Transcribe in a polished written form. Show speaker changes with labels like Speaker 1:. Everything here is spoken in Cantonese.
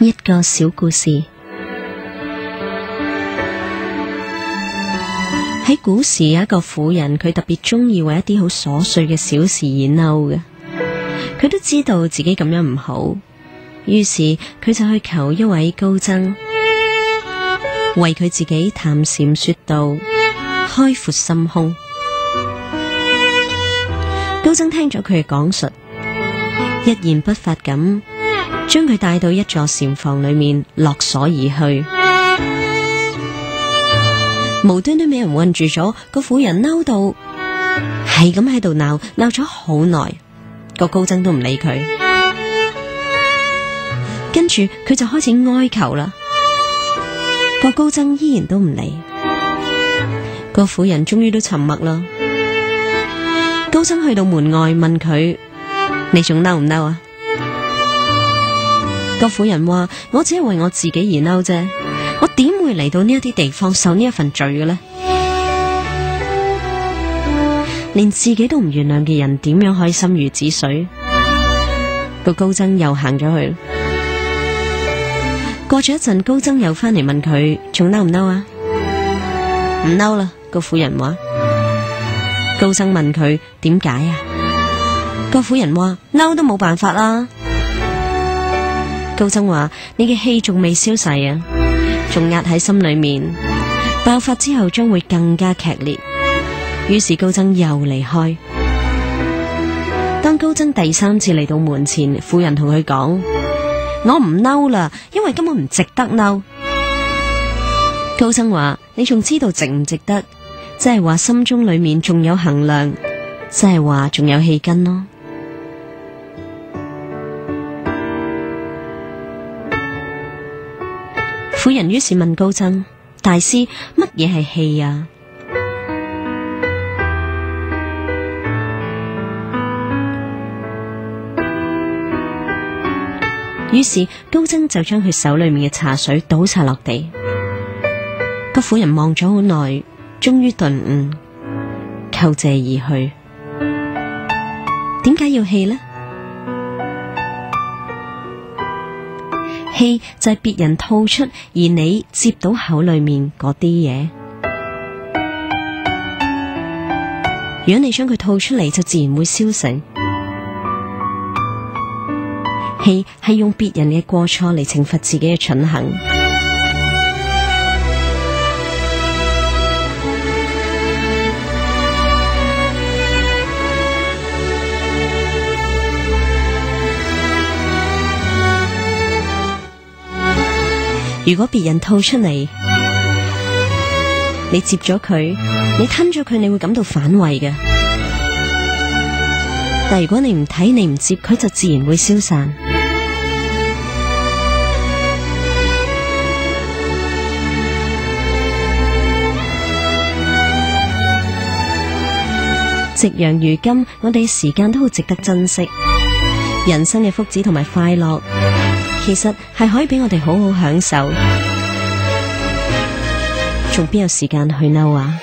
Speaker 1: 一個小故事。喺古時有一個婦人，佢特別中意為一啲好瑣碎嘅小事而嬲嘅。佢都知道自己咁樣唔好，於是佢就去求一位高僧，為佢自己談禪說道，開闊心胸。高僧聽咗佢嘅講述，一言不發咁將佢帶到一座禪房裏面，落鎖而去。無端端俾人困住咗，個婦人嬲到係咁喺度鬧咗好耐，個高僧都唔理佢。跟住佢就開始哀求啦，個高僧依然都唔理。個婦人終於都沉默啦。高僧去到門外問佢：你仲嬲唔嬲啊？個婦人話：我只係為我自己而嬲啫，我點會嚟到呢一啲地方受呢一份罪嘅呢？連自己都唔原諒嘅人，點樣可以心如止水？個高僧又行咗去。過咗一陣，高僧又翻嚟問佢：仲嬲唔嬲啊？唔嬲啦，個婦人話。高僧問佢點解啊？個婦人話：嬲都冇辦法啦。高僧話：你嘅氣仲未消逝啊，仲壓喺心裏面，爆發之後將會更加劇烈。於是高僧又離開。當高僧第三次嚟到門前，婦人同佢講：我唔嬲啦，因為根本唔值得嬲。高僧話：你仲知道值唔值得？即係話心中裏面仲有衡量，即係話仲有氣根咯。婦人於是問高僧：大師，乜嘢係氣啊？於是高僧就將佢手裏面嘅茶水倒晒落地。個婦人望咗好耐，終於頓悟，叩謝而去。點解要氣呢？氣就係別人吐出，而你接到口裏面嗰啲嘢。如果你將佢吐出嚟，就自然會消成。氣係用別人嘅過錯嚟懲罰自己嘅蠢行。如果別人吐出嚟，你接咗佢，你吞咗佢，你會感到反胃嘅。但如果你唔睇，你唔接，佢就自然會消散。夕陽如今，我哋時間都好值得珍惜。人生嘅福祉同埋快樂，其實係可以俾我哋好好享受，仲邊有時間去嬲啊？